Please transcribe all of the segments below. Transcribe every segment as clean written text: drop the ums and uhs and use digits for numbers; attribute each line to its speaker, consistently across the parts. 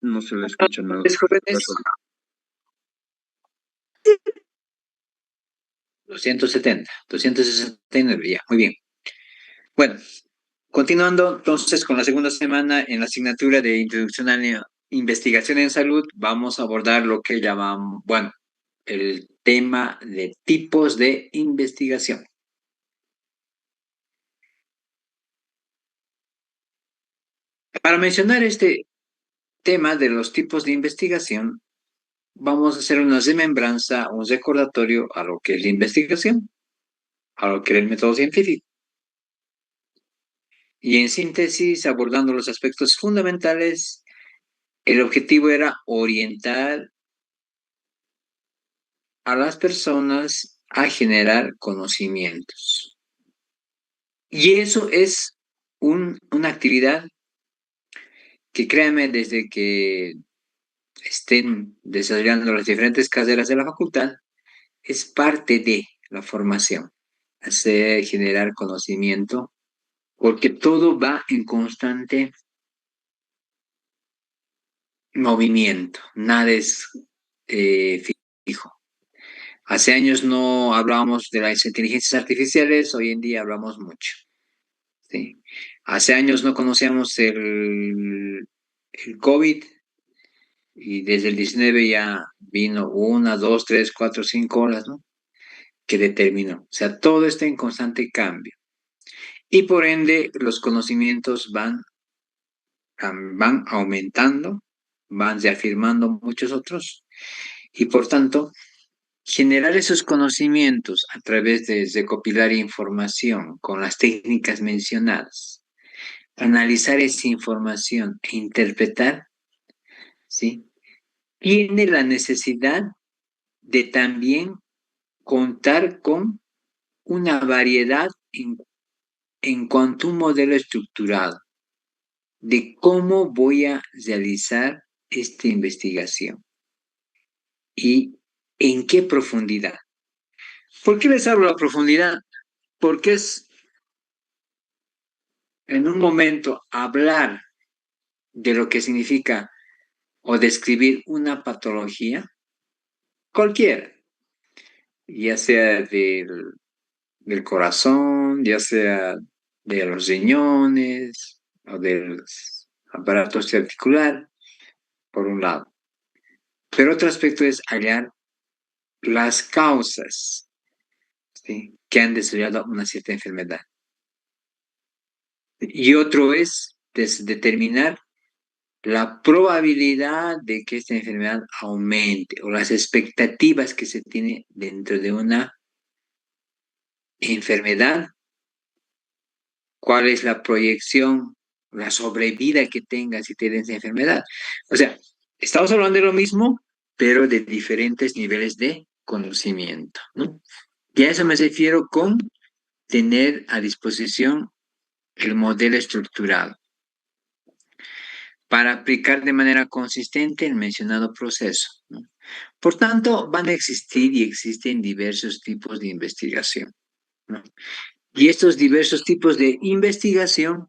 Speaker 1: No se le escucha nada.
Speaker 2: ¿Es jóvenes? 269, ya, muy bien. Bueno, continuando entonces con la segunda semana en la asignatura de Introducción a la Investigación en Salud, vamos a abordar lo que llamamos, bueno, el tema de tipos de investigación. Para mencionar este tema de los tipos de investigación, vamos a hacer una remembranza, un recordatorio a lo que es la investigación, a lo que es el método científico. Y en síntesis, abordando los aspectos fundamentales, el objetivo era orientar a las personas a generar conocimientos. Y eso es una actividad que créanme, desde que estén desarrollando las diferentes carreras de la facultad, es parte de la formación, hacer generar conocimiento, porque todo va en constante movimiento, nada es fijo. Hace años no hablábamos de las inteligencias artificiales, hoy en día hablamos mucho. ¿Sí? Hace años no conocíamos el COVID y desde el 19 ya vino 1, 2, 3, 4, 5 olas, ¿no? Que determinó. O sea, todo está en constante cambio. Y por ende, los conocimientos van aumentando, van reafirmando muchos otros. Y por tanto, generar esos conocimientos a través de recopilar información con las técnicas mencionadas, analizar esa información e interpretar, ¿sí? Tiene la necesidad de también contar con una variedad en cuanto a un modelo estructurado de cómo voy a realizar esta investigación y en qué profundidad. ¿Por qué les hablo de profundidad? Porque es en un momento hablar de lo que significa o describir una patología, cualquiera, ya sea del corazón, ya sea de los riñones o del aparato articular, por un lado. Pero otro aspecto es hallar las causas, ¿sí?, que han desarrollado una cierta enfermedad. Y otro es determinar la probabilidad de que esta enfermedad aumente o las expectativas que se tiene dentro de una enfermedad, cuál es la proyección, la sobrevida que tenga si tiene esa enfermedad. O sea, estamos hablando de lo mismo, pero de diferentes niveles de conocimiento, ¿no? Y a eso me refiero con tener a disposición el modelo estructurado para aplicar de manera consistente el mencionado proceso, ¿no? Por tanto, van a existir y existen diversos tipos de investigación, ¿no? Y estos diversos tipos de investigación,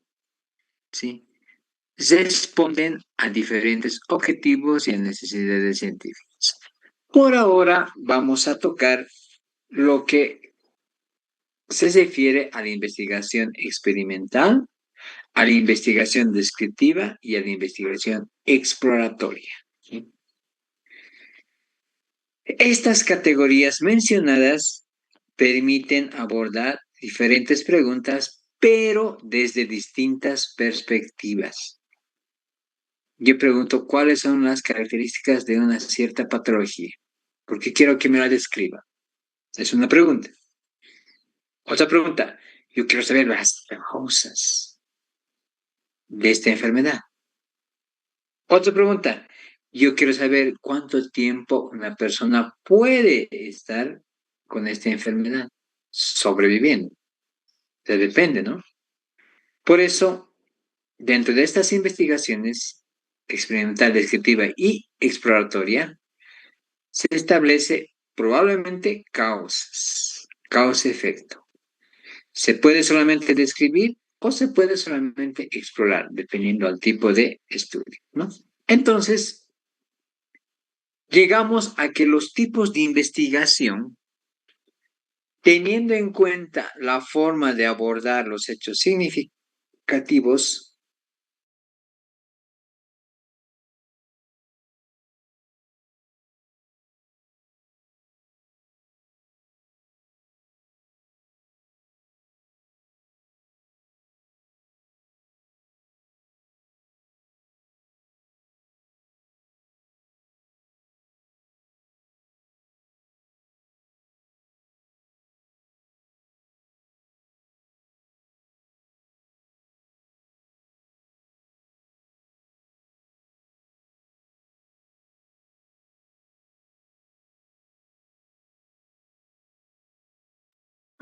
Speaker 2: ¿sí?, responden a diferentes objetivos y a necesidades científicas. Por ahora vamos a tocar lo que se refiere a la investigación experimental, a la investigación descriptiva y a la investigación exploratoria. ¿Sí? Estas categorías mencionadas permiten abordar diferentes preguntas, pero desde distintas perspectivas. Yo pregunto, ¿cuáles son las características de una cierta patología? Porque quiero que me la describa. Es una pregunta. Otra pregunta, yo quiero saber las causas de esta enfermedad. Otra pregunta, yo quiero saber cuánto tiempo una persona puede estar con esta enfermedad sobreviviendo. Se depende, ¿no? Por eso, dentro de estas investigaciones experimental, descriptiva y exploratoria, se establece probablemente causas, causa-efecto. Se puede solamente describir o se puede solamente explorar, dependiendo del tipo de estudio, ¿no? Entonces, llegamos a que los tipos de investigación, teniendo en cuenta la forma de abordar los hechos significativos,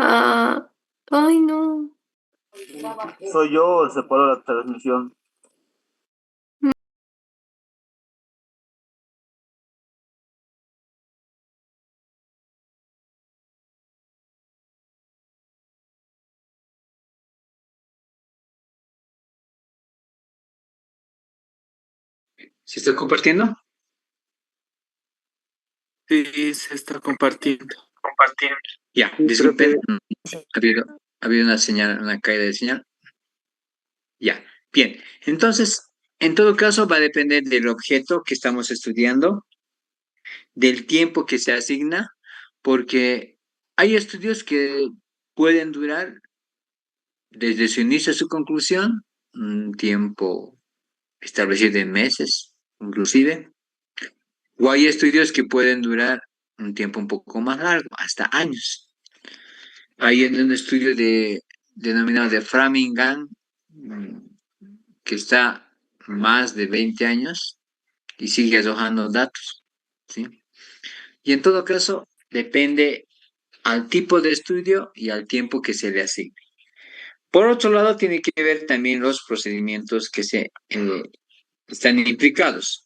Speaker 1: Ah, ay, no.
Speaker 3: Soy yo, se paró la transmisión.
Speaker 2: ¿se está compartiendo?
Speaker 3: Sí, se está compartiendo.
Speaker 2: Compartiendo. Ya,
Speaker 3: Sí, creo
Speaker 2: disculpen,
Speaker 3: que
Speaker 2: ha habido una señal, una caída de señal. Ya, bien. Entonces, en todo caso, va a depender del objeto que estamos estudiando, del tiempo que se asigna, porque hay estudios que pueden durar desde su inicio a su conclusión, un tiempo establecido en meses, inclusive, o hay estudios que pueden durar un tiempo un poco más largo, hasta años. Hay un estudio denominado de Framingham, que está más de 20 años y sigue arrojando datos, ¿sí? Y en todo caso, depende al tipo de estudio y al tiempo que se le asigne. Por otro lado, tiene que ver también los procedimientos que se están implicados,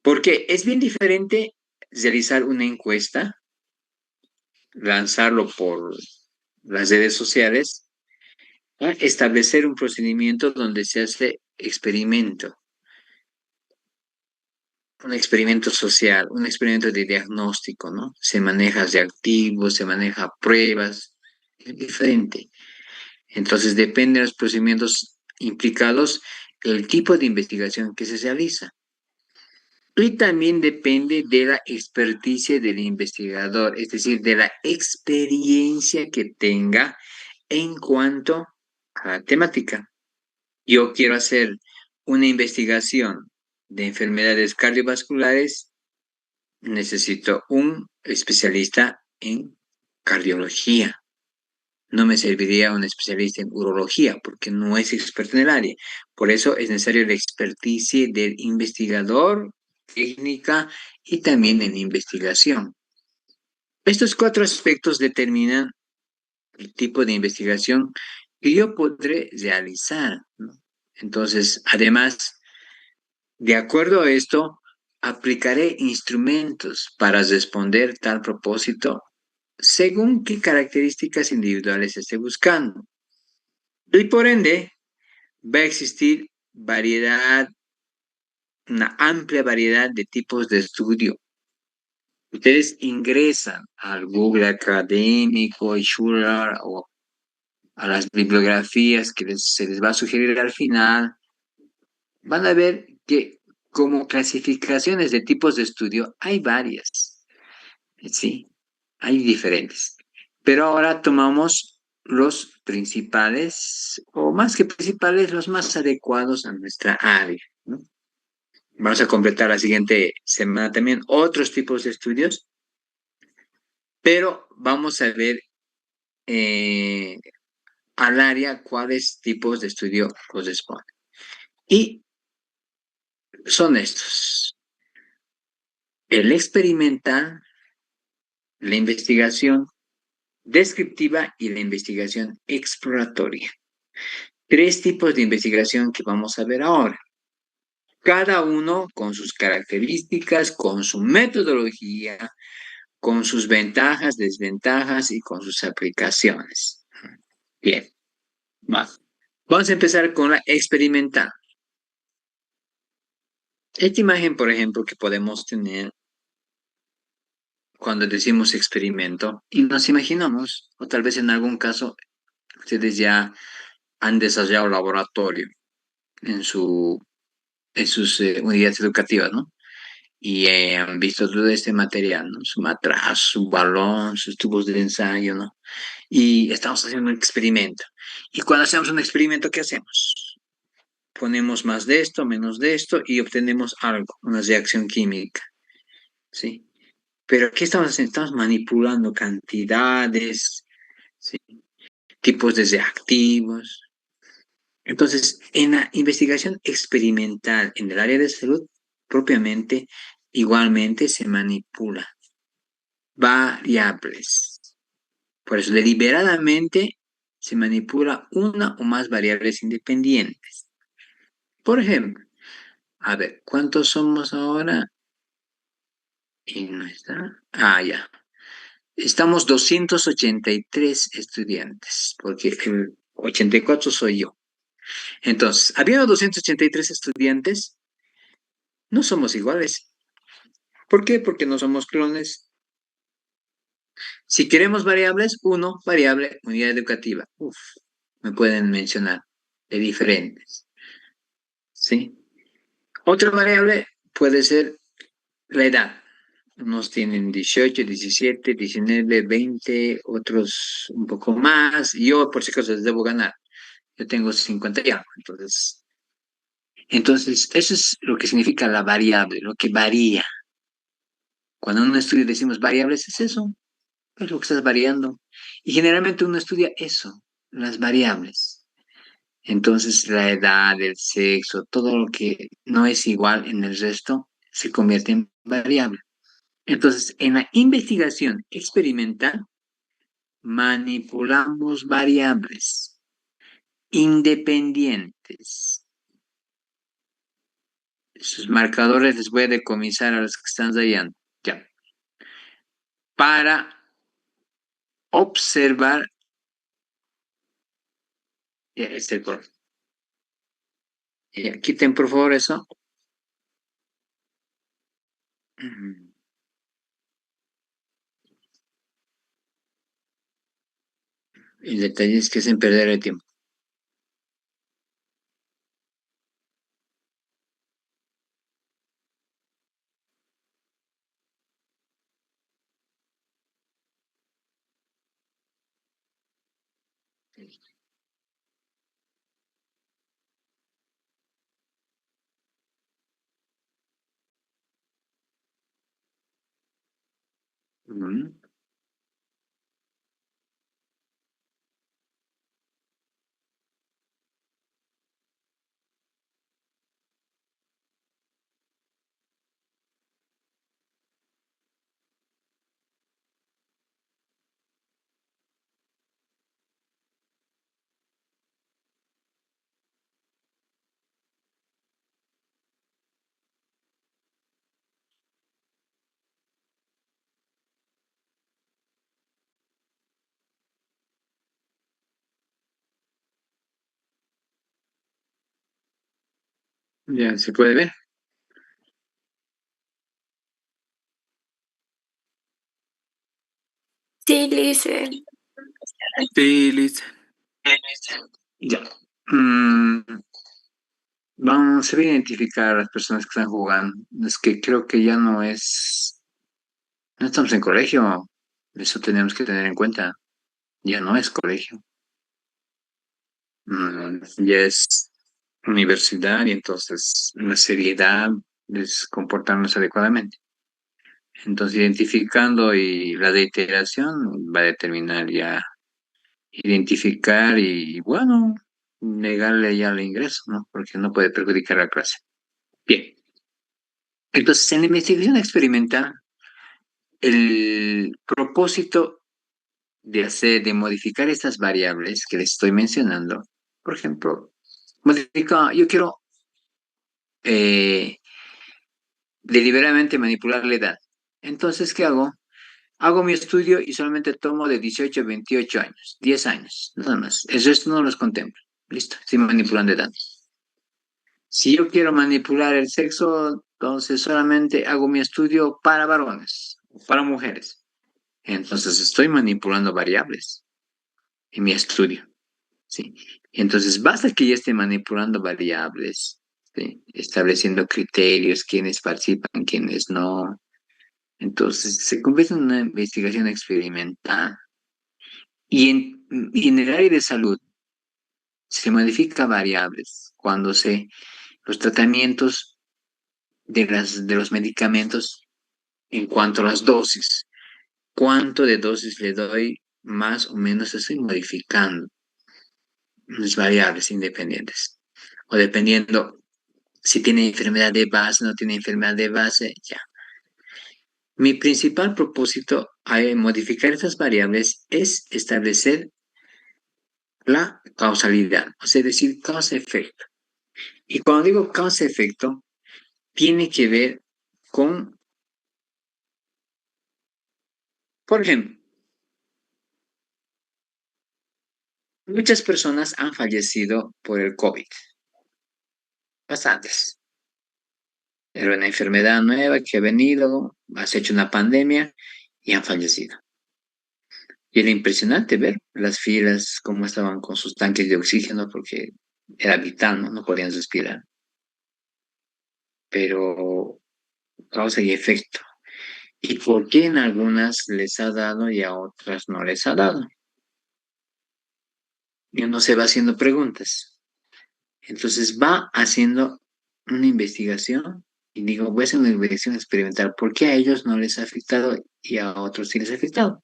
Speaker 2: porque es bien diferente realizar una encuesta, lanzarlo por las redes sociales, a establecer un procedimiento donde se hace experimento, un experimento social, un experimento de diagnóstico, ¿no? Se maneja reactivos, se maneja pruebas, es diferente. Entonces depende de los procedimientos implicados, el tipo de investigación que se realiza. Y también depende de la experticia del investigador, es decir, de la experiencia que tenga en cuanto a la temática. Yo quiero hacer una investigación de enfermedades cardiovasculares, necesito un especialista en cardiología. No me serviría un especialista en urología porque no es experto en el área. Por eso es necesario la experticia del investigador, técnica y también en investigación. Estos cuatro aspectos determinan el tipo de investigación que yo podré realizar, ¿no? Entonces, además, de acuerdo a esto, aplicaré instrumentos para responder tal propósito según qué características individuales esté buscando. Y por ende, va a existir variedad, una amplia variedad de tipos de estudio. Ustedes ingresan al Google académico, Schuler o a las bibliografías que se les va a sugerir al final, van a ver que como clasificaciones de tipos de estudio hay varias, ¿sí? Hay diferentes. Pero ahora tomamos los principales, o más que principales, los más adecuados a nuestra área, ¿no? Vamos a completar la siguiente semana también otros tipos de estudios, pero vamos a ver eh, al área cuáles tipos de estudio corresponden. Y son estos: el experimental, la investigación descriptiva y la investigación exploratoria. Tres tipos de investigación que vamos a ver ahora, cada uno con sus características, con su metodología, con sus ventajas, desventajas y con sus aplicaciones. Bien, vamos a empezar con la experimental. Esta imagen, por ejemplo, que podemos tener cuando decimos experimento y nos imaginamos, o tal vez en algún caso, ustedes ya han desarrollado laboratorio en en sus unidades educativas, ¿no? Y han visto todo este material, ¿no? Su matraz, su balón, sus tubos de ensayo, ¿no? Y estamos haciendo un experimento. Y cuando hacemos un experimento, ¿qué hacemos? Ponemos más de esto, menos de esto y obtenemos algo, una reacción química, ¿sí? Pero ¿qué estamos haciendo? Estamos manipulando cantidades, ¿sí? Tipos de reactivos. Entonces, en la investigación experimental en el área de salud, propiamente, igualmente se manipula variables. Por eso, deliberadamente se manipula una o más variables independientes. Por ejemplo, a ver, ¿cuántos somos ahora? Y no está. Ah, ya. Estamos 283 estudiantes, porque el 84 soy yo. Entonces, habiendo 283 estudiantes, no somos iguales. ¿Por qué? Porque no somos clones. Si queremos variables, uno, variable, unidad educativa. Uf, me pueden mencionar de diferentes. ¿Sí? Otra variable puede ser la edad. Unos tienen 18, 17, 19, 20, otros un poco más. Yo, por si acaso, les debo ganar. Yo tengo 50 y algo. Entonces, eso es lo que significa la variable, lo que varía. Cuando en un estudio decimos variables, es eso, es lo que estás variando. Y generalmente uno estudia eso, las variables. Entonces, la edad, el sexo, todo lo que no es igual en el resto, se convierte en variable. Entonces, en la investigación experimental, manipulamos variables independientes. Sus marcadores les voy a decomisar a los que están rayando. Ya. Para observar este color. Quiten por favor eso. El detalle es que sin perder el tiempo. Ujú. Ya se puede ver.
Speaker 1: Sí, Lice.
Speaker 4: Sí, listo.
Speaker 2: Ya. Mm, vamos a identificar a las personas que están jugando. Es que creo que ya no es. No estamos en colegio. Eso tenemos que tener en cuenta. Ya no es colegio. Ya es universidad y entonces la seriedad es comportarnos adecuadamente. Entonces, identificando y la de iteración va a determinar ya identificar y, bueno, negarle ya el ingreso, ¿no? Porque no puede perjudicar la clase. Bien. Entonces, en la investigación experimental, el propósito de modificar estas variables que les estoy mencionando, por ejemplo, yo quiero eh, deliberadamente manipular la edad. Entonces, ¿qué hago? Hago mi estudio y solamente tomo de 18 a 28 años, 10 años, nada más. El resto no los contemplo. Listo, estoy manipulando edad. Si yo quiero manipular el sexo, entonces solamente hago mi estudio para varones, para mujeres. Entonces estoy manipulando variables en mi estudio, ¿sí? Entonces basta que yo esté manipulando variables, ¿sí? Estableciendo criterios, quiénes participan, quiénes no. Entonces se convierte en una investigación experimental. Y en el área de salud se modifica variables cuando los tratamientos de los medicamentos en cuanto a las dosis. ¿Cuánto de dosis le doy? Más o menos estoy modificando las variables independientes. O dependiendo si tiene enfermedad de base, no tiene enfermedad de base, ya. Mi principal propósito al modificar estas variables es establecer la causalidad, o sea, decir causa-efecto. Y cuando digo causa-efecto, tiene que ver con, por ejemplo, muchas personas han fallecido por el COVID, bastantes. Era una enfermedad nueva que ha venido, has hecho una pandemia y han fallecido. Y era impresionante ver las filas, cómo estaban con sus tanques de oxígeno, porque era vital, ¿no? No podían respirar. Pero causa y efecto. ¿Y por qué en algunas les ha dado y a otras no les ha dado? Y uno se va haciendo preguntas. Entonces va haciendo una investigación y digo, voy a hacer una investigación experimental. ¿Por qué a ellos no les ha afectado y a otros sí les ha afectado?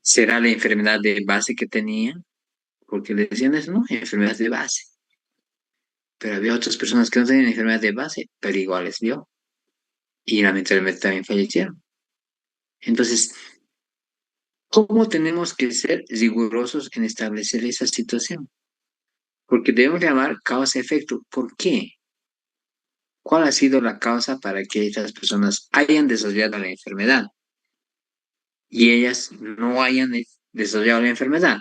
Speaker 2: ¿Será la enfermedad de base que tenían? Porque le decían eso, ¿no? Enfermedad de base. Pero había otras personas que no tenían enfermedad de base, pero igual les dio. Y lamentablemente también fallecieron. Entonces, ¿cómo tenemos que ser rigurosos en establecer esa situación? Porque debemos llamar causa-efecto. ¿Por qué? ¿Cuál ha sido la causa para que estas personas hayan desarrollado la enfermedad y ellas no hayan desarrollado la enfermedad?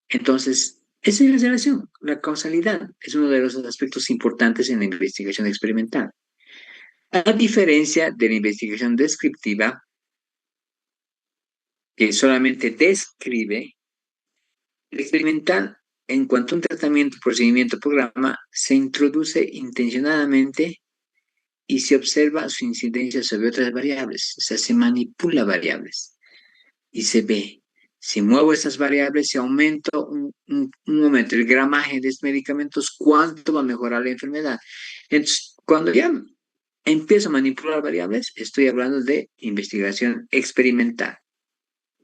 Speaker 2: Entonces, esa es la relación, la causalidad. Es uno de los aspectos importantes en la investigación experimental. A diferencia de la investigación descriptiva, que solamente describe, el experimental, en cuanto a un tratamiento, procedimiento, programa, se introduce intencionadamente y se observa su incidencia sobre otras variables, o sea, se manipula variables y se ve. Si muevo estas variables, si aumento un momento el gramaje de estos medicamentos, ¿cuánto va a mejorar la enfermedad? Entonces, cuando ya empiezo a manipular variables, estoy hablando de investigación experimental.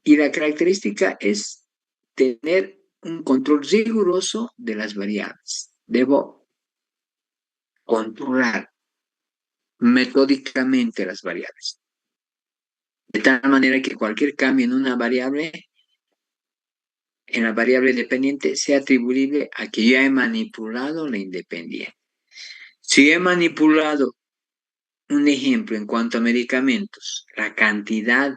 Speaker 2: Y la característica es tener un control riguroso de las variables. Debo controlar metódicamente las variables. De tal manera que cualquier cambio en una variable, en la variable dependiente, sea atribuible a que ya he manipulado la independiente. Si he manipulado un ejemplo en cuanto a medicamentos, la cantidad,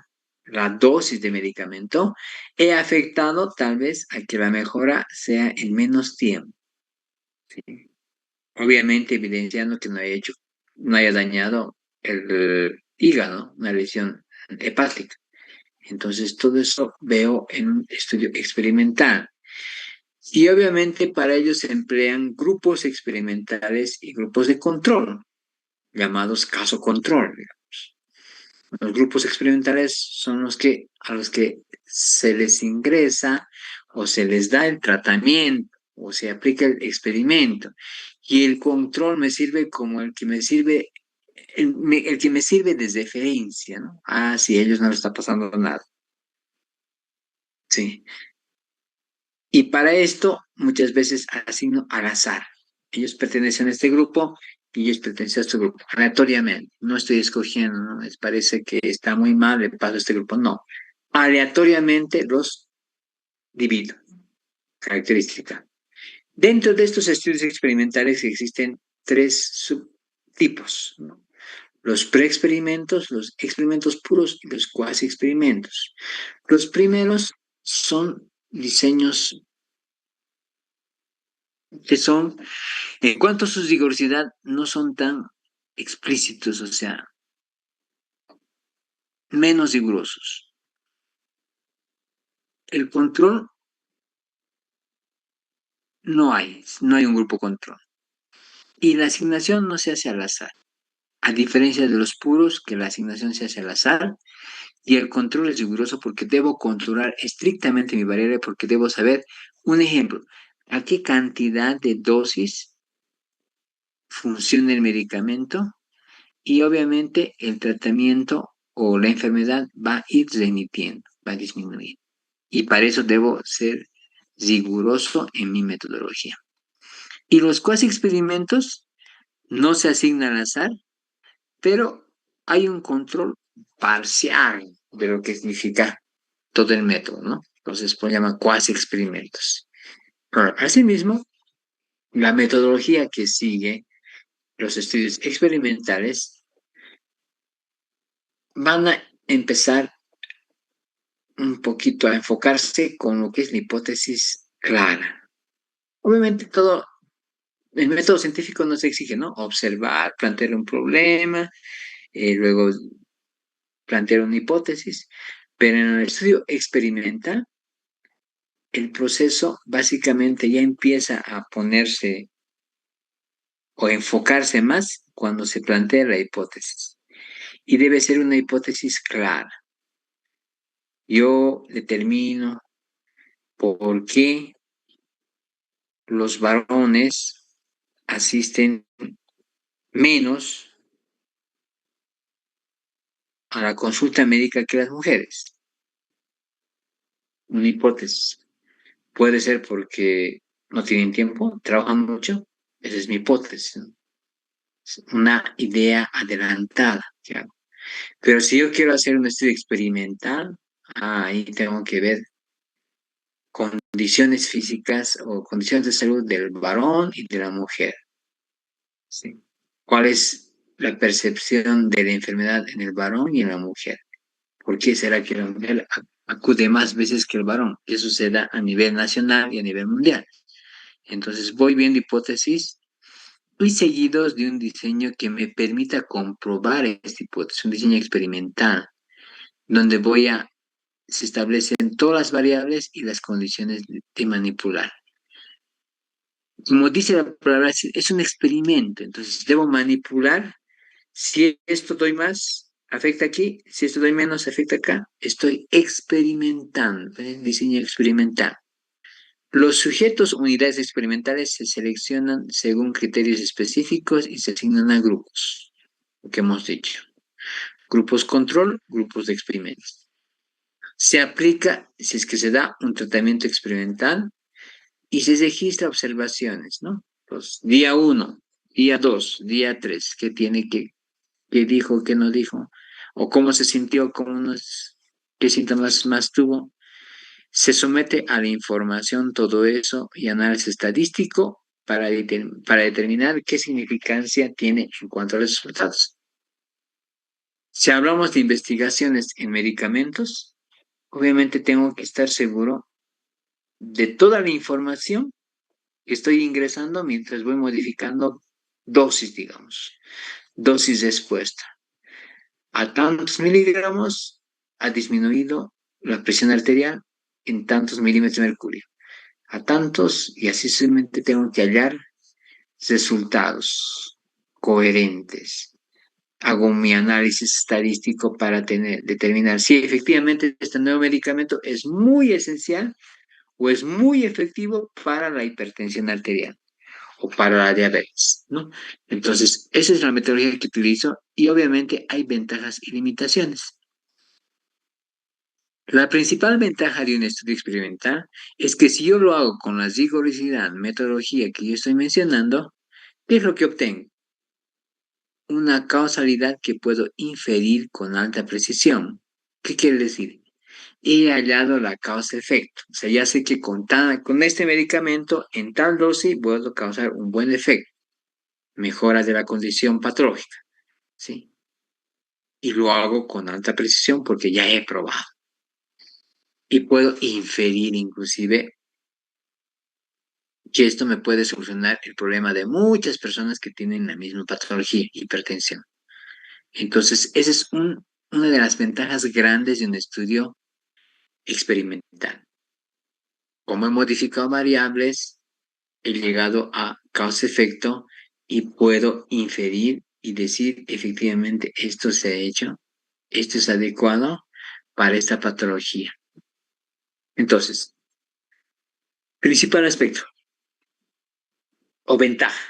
Speaker 2: la dosis de medicamento, he afectado tal vez a que la mejora sea en menos tiempo. ¿Sí? Obviamente evidenciando que no haya dañado el hígado, una lesión hepática. Entonces, todo eso veo en un estudio experimental. Y obviamente para ello se emplean grupos experimentales y grupos de control, llamados caso control. Digamos. Los grupos experimentales son a los que se les ingresa o se les da el tratamiento o se aplica el experimento. Y el control me sirve como el que me sirve, el que me sirve de referencia, ¿no? Ah, sí, a ellos no les está pasando nada. Sí. Y para esto, muchas veces asigno al azar. Ellos pertenecen a este grupo y ellos pertenecen a este grupo, aleatoriamente. No estoy escogiendo, ¿no? Les parece que está muy mal, le paso a este grupo. No. Aleatoriamente los divido. Característica. Dentro de estos estudios experimentales existen tres subtipos, ¿no? Los preexperimentos, los experimentos puros y los cuasi experimentos. Los primeros son diseños que son En cuanto a su rigurosidad, no son tan explícitos, o sea, menos rigurosos. El control no hay un grupo control. Y la asignación no se hace al azar, a diferencia de los puros, que la asignación se hace al azar, y el control es riguroso porque debo controlar estrictamente mi variable, porque debo saber, un ejemplo, a qué cantidad de dosis funciona el medicamento y obviamente el tratamiento o la enfermedad va a ir remitiendo, va a disminuir. Y para eso debo ser riguroso en mi metodología. Y los cuasi experimentos no se asignan al azar, pero hay un control parcial de lo que significa todo el método, ¿no? Entonces, pues llama cuasi experimentos. Bueno, asimismo, la metodología que sigue los estudios experimentales van a empezar un poquito a enfocarse con lo que es la hipótesis clara. Obviamente todo, el método científico nos exige, ¿no? Observar, plantear un problema, luego plantear una hipótesis, pero en el estudio experimental, el proceso básicamente ya empieza a ponerse o enfocarse más cuando se plantea la hipótesis. Y debe ser una hipótesis clara. Yo determino por qué los varones asisten menos a la consulta médica que las mujeres. Una hipótesis. Puede ser porque no tienen tiempo, trabajan mucho. Esa es mi hipótesis, ¿no? Es una idea adelantada que hago. Pero si yo quiero hacer un estudio experimental, ahí tengo que ver condiciones físicas o condiciones de salud del varón y de la mujer. ¿Sí? ¿Cuál es la percepción de la enfermedad en el varón y en la mujer? ¿Por qué será que la mujer acude más veces que el varón? Eso se da a nivel nacional y a nivel mundial. Entonces voy viendo hipótesis y seguidos de un diseño que me permita comprobar esta hipótesis, un diseño experimental, donde se establecen todas las variables y las condiciones de manipular. Como dice la palabra, es un experimento, entonces debo manipular. Si esto doy más, afecta aquí. Si esto doy menos, afecta acá. Estoy experimentando, diseño experimental. Los sujetos unidades experimentales se seleccionan según criterios específicos y se asignan a grupos, lo que hemos dicho. Grupos control, grupos de experimentos. Se aplica si es que se da un tratamiento experimental y se registra observaciones, ¿no? Pues día 1, día 2, día 3, qué dijo, qué no dijo, o cómo se sintió, qué síntomas más tuvo. Se somete a la información todo eso y análisis estadístico para determinar qué significancia tiene en cuanto a los resultados. Si hablamos de investigaciones en medicamentos, obviamente tengo que estar seguro de toda la información que estoy ingresando mientras voy modificando dosis, digamos, dosis expuesta. A tantos miligramos ha disminuido la presión arterial en tantos milímetros de mercurio. A tantos, y así solamente tengo que hallar resultados coherentes. Hago mi análisis estadístico para determinar si efectivamente este nuevo medicamento es muy esencial o es muy efectivo para la hipertensión arterial o para la diabetes, ¿no? Entonces, esa es la metodología que utilizo y obviamente hay ventajas y limitaciones. La principal ventaja de un estudio experimental es que si yo lo hago con la rigurosidad, metodología que yo estoy mencionando, ¿qué es lo que obtengo? Una causalidad que puedo inferir con alta precisión. ¿Qué quiere decir? He hallado la causa-efecto. O sea, ya sé que con este medicamento en tal dosis puedo causar un buen efecto, mejora de la condición patológica, ¿sí? Y lo hago con alta precisión porque ya he probado. Y puedo inferir inclusive que esto me puede solucionar el problema de muchas personas que tienen la misma patología, hipertensión. Entonces, esa es una de las ventajas grandes de un estudio experimental. Como he modificado variables, he llegado a causa-efecto y puedo inferir y decir efectivamente esto se ha hecho, esto es adecuado para esta patología. Entonces, principal aspecto o ventaja.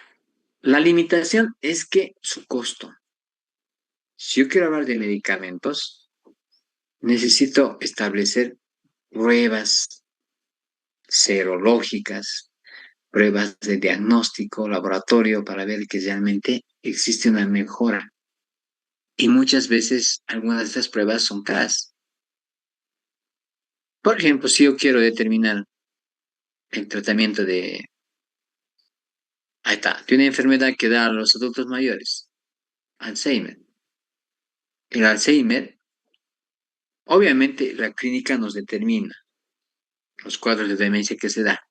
Speaker 2: La limitación es que su costo. Si yo quiero hablar de medicamentos, necesito establecer pruebas serológicas, pruebas de diagnóstico, laboratorio, para ver que realmente existe una mejora. Y muchas veces algunas de estas pruebas son caras. Por ejemplo, si yo quiero determinar el tratamiento de una enfermedad que da a los adultos mayores, Alzheimer. El Alzheimer, obviamente la clínica nos determina los cuadros de demencia que se da,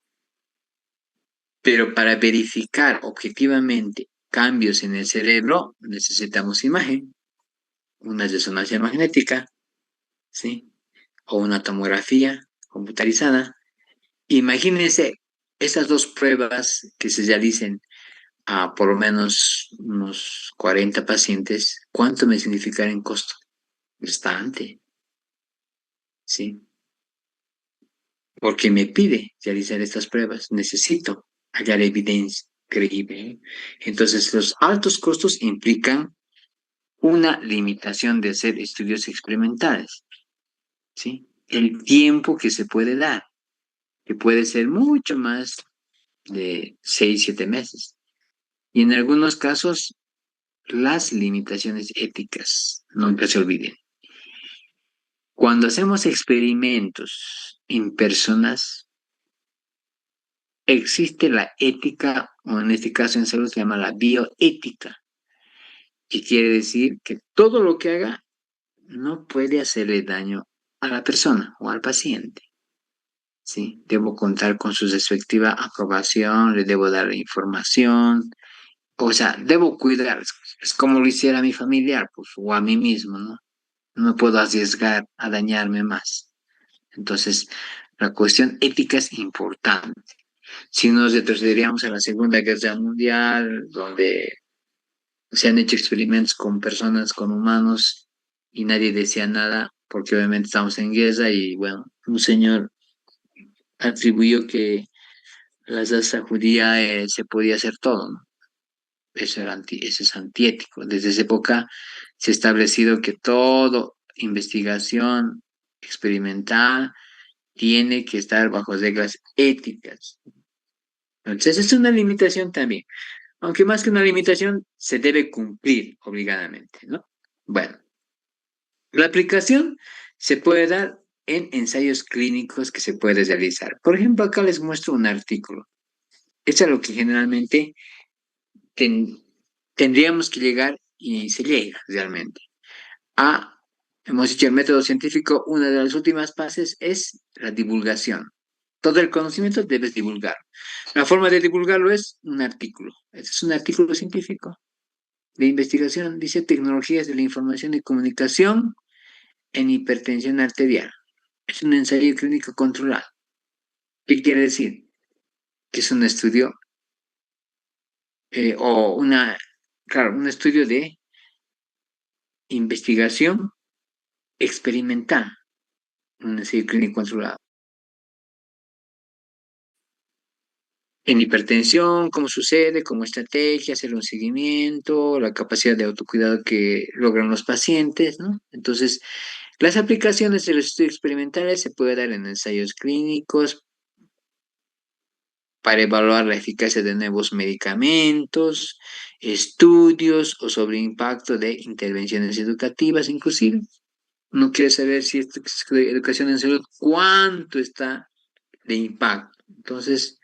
Speaker 2: pero para verificar objetivamente cambios en el cerebro necesitamos imagen, una resonancia magnética, ¿sí? O una tomografía computarizada. Imagínense esas dos pruebas que se realicen a por lo menos unos 40 pacientes, ¿cuánto me significará en costo? Bastante, ¿sí? Porque me pide realizar estas pruebas, necesito hallar evidencia creíble. Entonces, los altos costos implican una limitación de hacer estudios experimentales, ¿sí? El tiempo que se puede dar, que puede ser mucho más de 6, 7 meses. Y en algunos casos, las limitaciones éticas, nunca se olviden. Cuando hacemos experimentos en personas, existe la ética, o en este caso en salud se llama la bioética, que quiere decir que todo lo que haga no puede hacerle daño a la persona o al paciente. ¿Sí? Debo contar con su respectiva aprobación, le debo dar la información, o sea, debo cuidar, es como lo hiciera a mi familiar, pues, o a mí mismo, ¿no? No me puedo arriesgar a dañarme más. Entonces, la cuestión ética es importante. Si nos retrocederíamos a la Segunda Guerra Mundial, donde se han hecho experimentos con personas, con humanos, y nadie decía nada, porque obviamente estamos en guerra y bueno, un señor atribuyó que la raza judía se podía hacer todo, ¿no? Eso es antiético. Desde esa época se ha establecido que todo investigación experimental tiene que estar bajo reglas éticas. Entonces es una limitación también, aunque más que una limitación se debe cumplir obligadamente, ¿no? Bueno, la aplicación se puede dar en ensayos clínicos que se puede realizar. Por ejemplo, acá les muestro un artículo. Es a lo que generalmente ten- tendríamos que llegar y se llega realmente. A, hemos dicho, el método científico, una de las últimas fases es la divulgación. Todo el conocimiento debes divulgar. La forma de divulgarlo es un artículo. Este es un artículo científico de investigación. Dice tecnologías de la información y comunicación en hipertensión arterial. Es un ensayo clínico controlado. ¿Qué quiere decir? Que es un estudio o claro, un estudio de investigación experimental, un ensayo clínico controlado. En hipertensión, cómo sucede, como estrategia, hacer un seguimiento, la capacidad de autocuidado que logran los pacientes, ¿no? Entonces, las aplicaciones de los estudios experimentales se pueden dar en ensayos clínicos para evaluar la eficacia de nuevos medicamentos, estudios o sobre impacto de intervenciones educativas, inclusive. Uno quiere saber si esto es educación en salud, cuánto está de impacto. Entonces,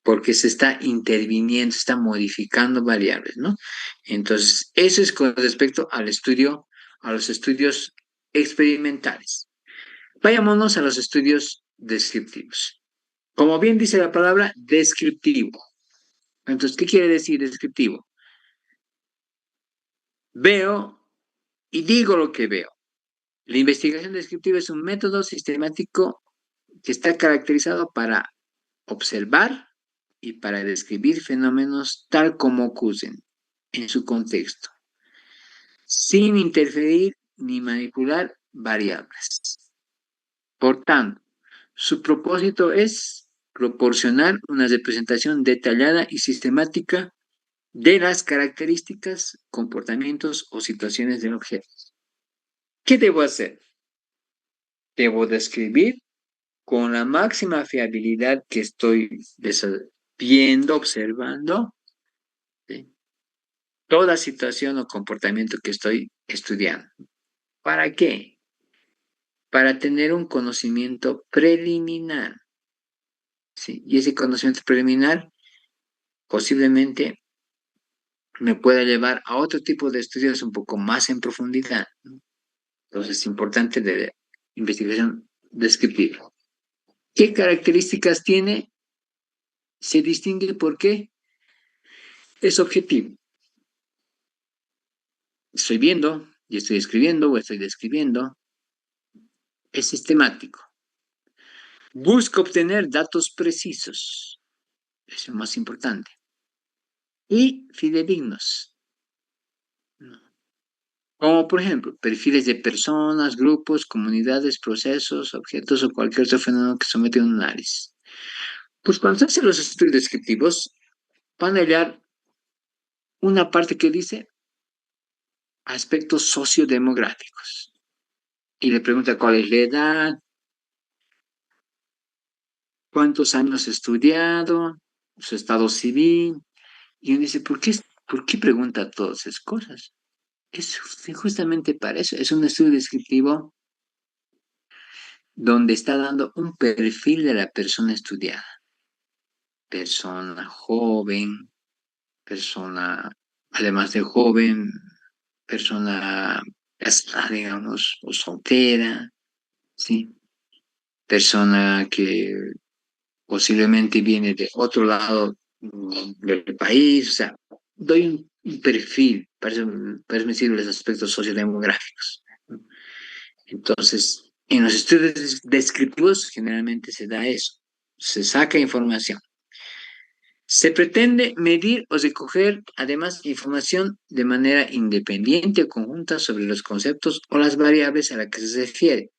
Speaker 2: porque se está interviniendo, se está modificando variables, ¿no? Entonces, eso es con respecto al estudio, a los estudios experimentales. Vayámonos a los estudios descriptivos. Como bien dice la palabra, descriptivo. Entonces, ¿qué quiere decir descriptivo? Veo y digo lo que veo. La investigación descriptiva es un método sistemático que está caracterizado para observar y para describir fenómenos tal como ocurren en su contexto, sin interferir ni manipular variables. Por tanto, su propósito es proporcionar una representación detallada y sistemática de las características, comportamientos o situaciones del objeto. ¿Qué debo hacer? Debo describir con la máxima fiabilidad que estoy viendo, observando, ¿sí? Toda situación o comportamiento que estoy estudiando. ¿Para qué? Para tener un conocimiento preliminar, ¿sí? Y ese conocimiento preliminar posiblemente me pueda llevar a otro tipo de estudios un poco más en profundidad, ¿no? Entonces es importante de investigación descriptiva. ¿Qué características tiene? Se distingue porque es objetivo. Estoy viendo y estoy escribiendo o estoy describiendo. Es sistemático. Busca obtener datos precisos. Eso es lo más importante. Y fidedignos. Como por ejemplo, perfiles de personas, grupos, comunidades, procesos, objetos o cualquier otro fenómeno que somete a un análisis. Pues cuando se hacen los estudios descriptivos, van a hallar una parte que dice aspectos sociodemográficos. Y le pregunta cuál es la edad, cuántos años ha estudiado, su estado civil. Y uno dice, por qué pregunta todas esas cosas? Es justamente para eso. Es un estudio descriptivo donde está dando un perfil de la persona estudiada. Persona joven, persona, además de joven, persona casada, digamos, o soltera, ¿sí? Persona que posiblemente viene de otro lado del país, o sea, doy un perfil, para decir los aspectos sociodemográficos. Entonces, en los estudios descriptivos generalmente se da eso, se saca información. Se pretende medir o recoger además información de manera independiente o conjunta sobre los conceptos o las variables a las que se refiere.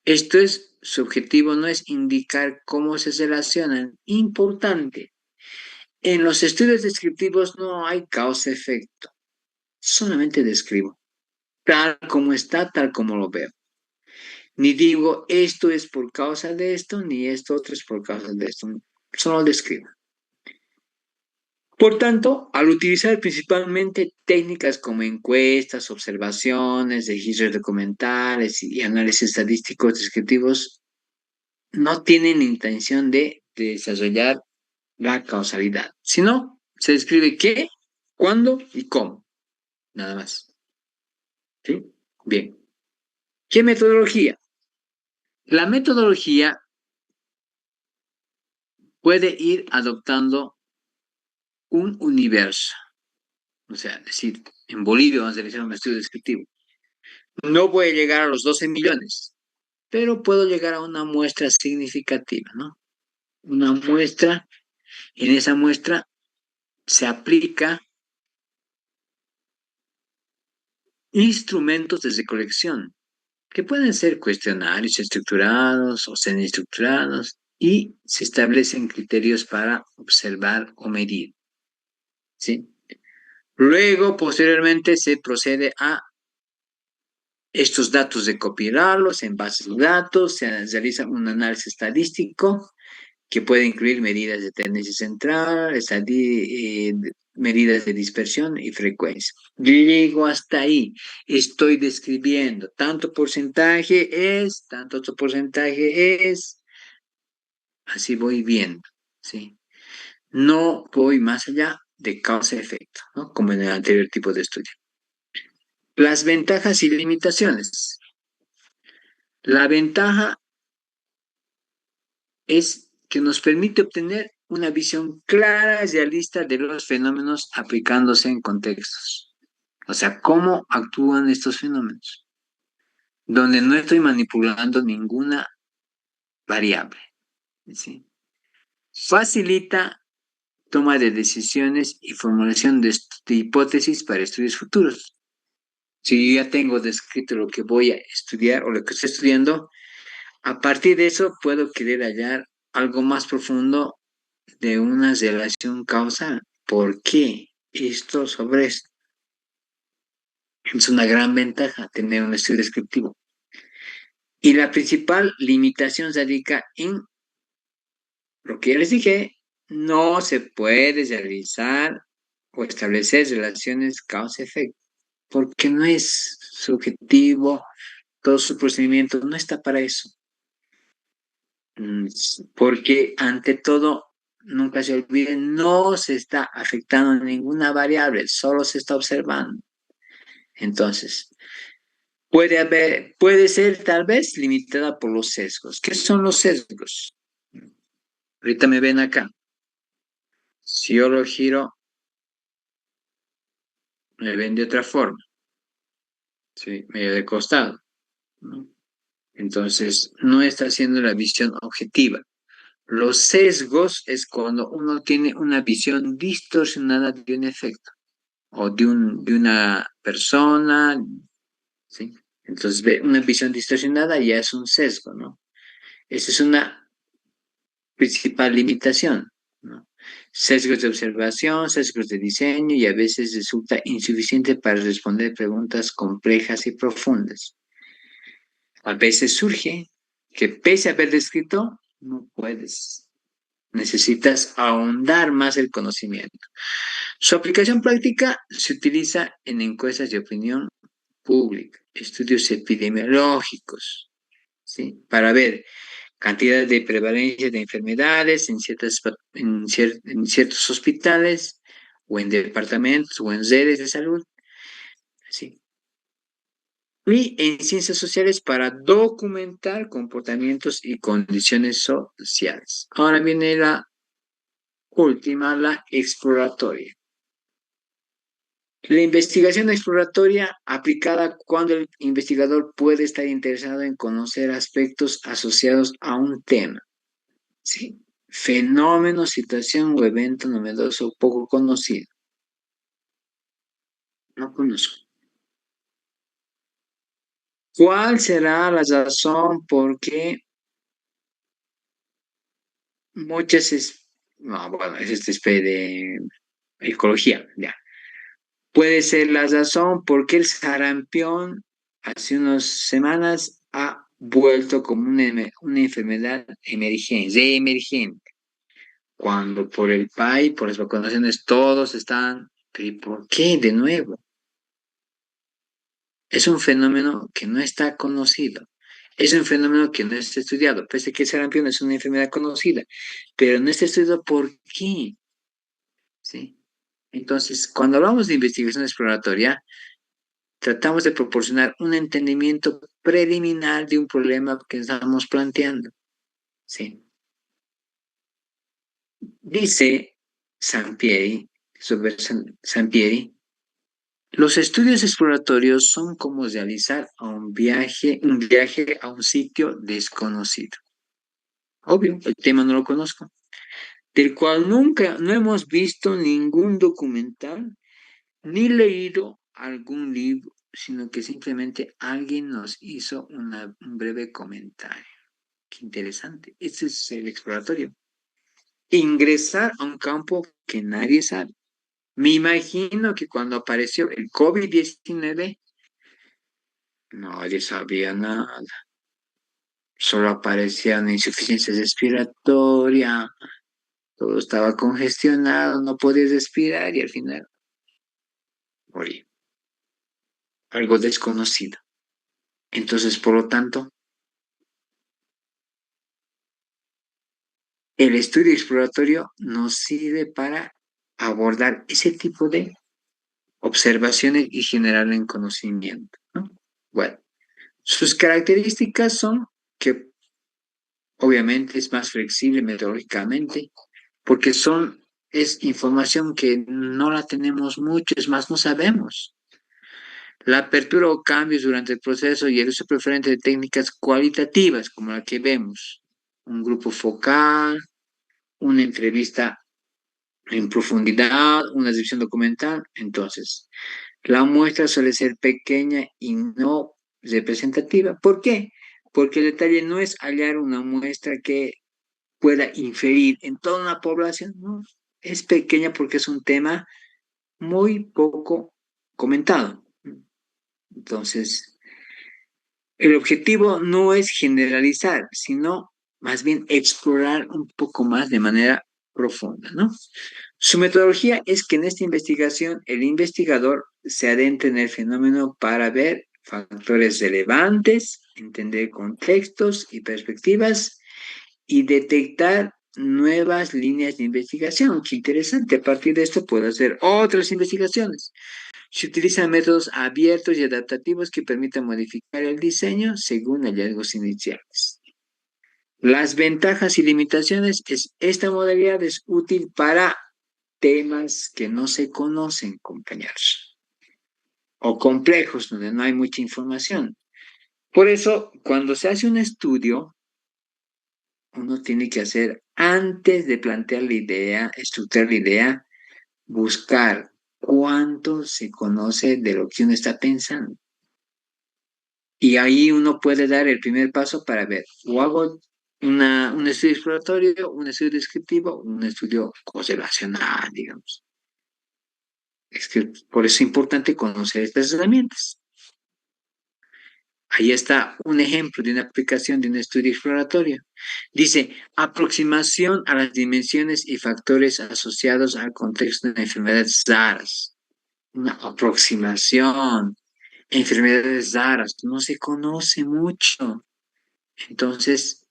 Speaker 2: Esto es, su objetivo no es indicar cómo se relacionan. Importante, en los estudios descriptivos no hay causa-efecto, solamente describo, tal como está, tal como lo veo. Ni digo esto es por causa de esto, ni esto otro es por causa de esto, solo describo. Por tanto, al utilizar principalmente técnicas como encuestas, observaciones, registros documentales y análisis estadísticos descriptivos, no tienen intención de desarrollar la causalidad, sino se describe qué, cuándo y cómo, nada más. ¿Sí? Bien. ¿Qué metodología? La metodología puede ir adoptando un universo. O sea, decir, en Bolivia vamos a realizar un estudio descriptivo. No voy a llegar a los 12 millones, pero puedo llegar a una muestra significativa, ¿no? Una muestra, en esa muestra se aplica instrumentos de recolección, que pueden ser cuestionarios estructurados o semiestructurados, y se establecen criterios para observar o medir, ¿sí? Luego, posteriormente, se procede a estos datos de recopilarlos en bases de datos, se realiza un análisis estadístico que puede incluir medidas de tendencia central, medidas de dispersión y frecuencia. Llego hasta ahí, estoy describiendo, tanto porcentaje es, tanto otro porcentaje es, así voy viendo, ¿sí? No voy más allá de causa-efecto, ¿no? Como en el anterior tipo de estudio. Las ventajas y limitaciones. La ventaja es que nos permite obtener una visión clara y realista de los fenómenos aplicándose en contextos. O sea, cómo actúan estos fenómenos, donde no estoy manipulando ninguna variable. ¿Sí? Facilita toma de decisiones y formulación de hipótesis para estudios futuros. Si yo ya tengo descrito lo que voy a estudiar o lo que estoy estudiando, a partir de eso puedo querer hallar algo más profundo de una relación causal. ¿Por qué esto sobre esto? Es una gran ventaja tener un estudio descriptivo. Y la principal limitación radica en lo que ya les dije, no se puede realizar o establecer relaciones causa-efecto, porque no es subjetivo, todo su procedimiento no está para eso. Porque ante todo, nunca se olviden, no se está afectando ninguna variable, solo se está observando. Entonces, puede ser tal vez limitada por los sesgos. ¿Qué son los sesgos? Ahorita me ven acá. Si yo lo giro, me ven de otra forma, ¿sí? Medio de costado, ¿no? Entonces, no está haciendo la visión objetiva. Los sesgos es cuando uno tiene una visión distorsionada de un efecto o de una persona, ¿sí? Entonces, ve una visión distorsionada ya es un sesgo, ¿no? Esa es una principal limitación, ¿no? Sesgos de observación, sesgos de diseño y a veces resulta insuficiente para responder preguntas complejas y profundas. A veces surge que pese a haber descrito, no puedes. Necesitas ahondar más el conocimiento. Su aplicación práctica se utiliza en encuestas de opinión pública, estudios epidemiológicos, ¿sí? Para ver cantidad de prevalencia de enfermedades en ciertos hospitales o en departamentos o en redes de salud, ¿sí? Y en ciencias sociales para documentar comportamientos y condiciones sociales. Ahora viene la última, la exploratoria. La investigación exploratoria aplicada cuando el investigador puede estar interesado en conocer aspectos asociados a un tema, ¿sí? Fenómeno, situación o evento novedoso poco conocido. No conozco. ¿Cuál será la razón por qué no, bueno, es de ecología, ya. Puede ser la razón por qué el sarampión hace unas semanas ha vuelto como una enfermedad emergente, cuando por el país, por las vacunaciones, todos están, ¿pero y por qué de nuevo? Es un fenómeno que no está conocido. Es un fenómeno que no está estudiado, pese a que el sarampión es una enfermedad conocida, pero no está estudiado por qué, ¿sí? Entonces, cuando hablamos de investigación exploratoria, tratamos de proporcionar un entendimiento preliminar de un problema que estamos planteando, ¿sí? Dice Sampieri, sobre Sampieri, los estudios exploratorios son como realizar un viaje a un sitio desconocido. Obvio, el tema no lo conozco, del cual nunca, no hemos visto ningún documental ni leído algún libro, sino que simplemente alguien nos hizo un breve comentario. Qué interesante. Este es el exploratorio. Ingresar a un campo que nadie sabe. Me imagino que cuando apareció el COVID-19, nadie sabía nada. Solo aparecían insuficiencias respiratorias, todo estaba congestionado, no podías respirar y al final morí. Algo desconocido. Entonces, por lo tanto, el estudio exploratorio nos sirve para abordar ese tipo de observaciones y generar en conocimiento, ¿no? Bueno, sus características son que obviamente es más flexible metodológicamente, porque es información que no la tenemos mucho, es más, no sabemos. La apertura o cambios durante el proceso y el uso preferente de técnicas cualitativas, como la que vemos, un grupo focal, una entrevista en profundidad, una descripción documental. Entonces, la muestra suele ser pequeña y no representativa. ¿Por qué? Porque el detalle no es hallar una muestra que pueda inferir en toda una población, no. Es pequeña porque es un tema muy poco comentado. Entonces, el objetivo no es generalizar, sino más bien explorar un poco más de manera profunda, ¿no? Su metodología es que en esta investigación el investigador se adentra en el fenómeno para ver factores relevantes, entender contextos y perspectivas y detectar nuevas líneas de investigación. Qué interesante. A partir de esto puedo hacer otras investigaciones. Se utilizan métodos abiertos y adaptativos que permiten modificar el diseño según hallazgos iniciales. Las ventajas y limitaciones es esta modalidad es útil para temas que no se conocen, compañeros, o complejos donde no hay mucha información. Por eso, cuando se hace un estudio, uno tiene que hacer, antes de plantear la idea, estructurar la idea, buscar cuánto se conoce de lo que uno está pensando. Y ahí uno puede dar el primer paso para ver, o hago un estudio exploratorio, un estudio descriptivo, un estudio observacional, digamos. Es que por eso es importante conocer estas herramientas. Ahí está un ejemplo de una aplicación de un estudio exploratorio. Dice, aproximación a las dimensiones y factores asociados al contexto de la enfermedad raras. Una aproximación. Enfermedades raras, no se conoce mucho. Entonces,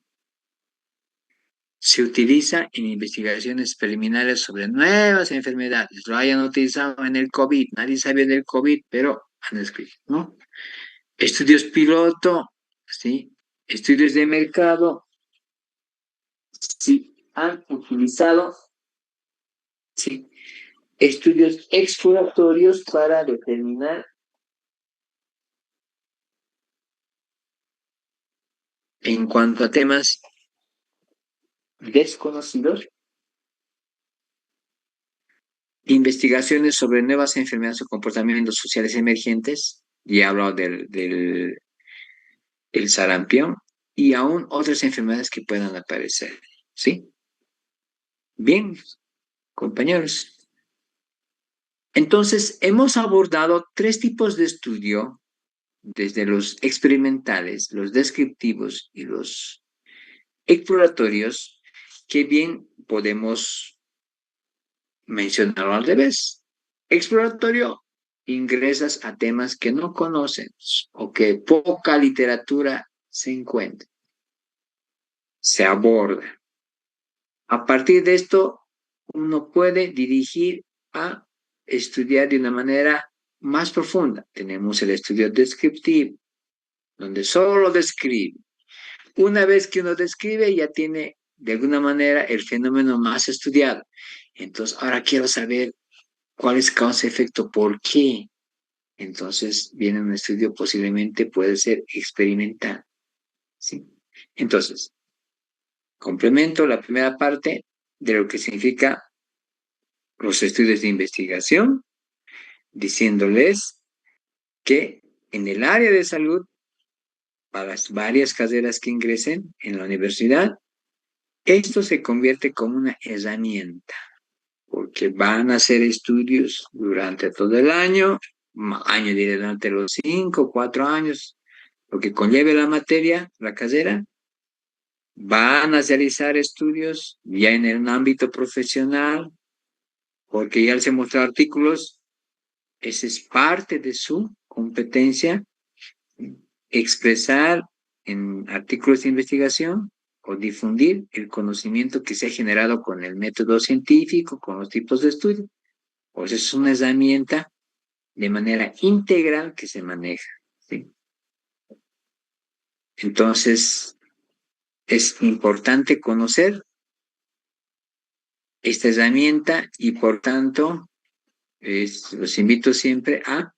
Speaker 2: se utiliza en investigaciones preliminares sobre nuevas enfermedades. Lo hayan utilizado en el COVID. Nadie sabía del COVID, pero han escrito, ¿no? Estudios piloto, ¿sí? Estudios de mercado, sí, han utilizado, sí, estudios exploratorios para determinar en cuanto a temas desconocidos, investigaciones sobre nuevas enfermedades o comportamientos sociales emergentes, y he hablado del el sarampión, y aún otras enfermedades que puedan aparecer, ¿sí? Bien, compañeros. Entonces, hemos abordado tres tipos de estudio, desde los experimentales, los descriptivos y los exploratorios, que bien podemos mencionarlo al revés. Exploratorio, ingresas a temas que no conoces o que poca literatura se encuentra, se aborda. A partir de esto, uno puede dirigir a estudiar de una manera más profunda. Tenemos el estudio descriptivo, donde solo describe. Una vez que uno describe, ya tiene de alguna manera el fenómeno más estudiado. Entonces, ahora quiero saber cuál es causa-efecto, por qué. Entonces, viene un estudio, posiblemente puede ser experimental, ¿sí? Entonces, complemento la primera parte de lo que significa los estudios de investigación, diciéndoles que en el área de salud, para las varias carreras que ingresen en la universidad, esto se convierte como una herramienta, porque van a hacer estudios durante todo el año diré, durante los 5 o 4 años, lo que conlleve la materia, la carrera, van a realizar estudios ya en el ámbito profesional, porque ya les he mostrado artículos, esa es parte de su competencia, expresar en artículos de investigación o difundir el conocimiento que se ha generado con el método científico, con los tipos de estudio. Pues es una herramienta de manera integral que se maneja, ¿sí? Entonces, es importante conocer esta herramienta y por tanto los invito siempre a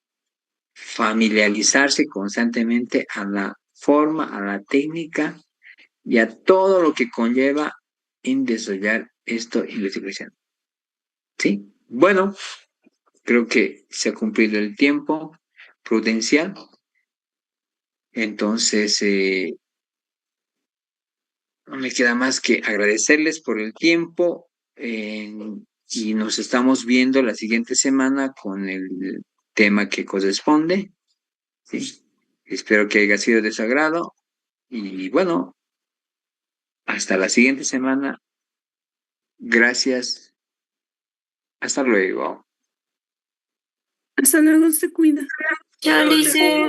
Speaker 2: familiarizarse constantemente a la forma, a la técnica y a todo lo que conlleva en desarrollar esto en la investigación. ¿Sí? Bueno, creo que se ha cumplido el tiempo prudencial. Entonces, no me queda más que agradecerles por el tiempo y nos estamos viendo la siguiente semana con el tema que corresponde. ¿Sí? Espero que haya sido de su agrado y bueno, hasta la siguiente semana. Gracias. Hasta luego.
Speaker 5: Hasta luego, se cuida.
Speaker 1: Chao, Lice.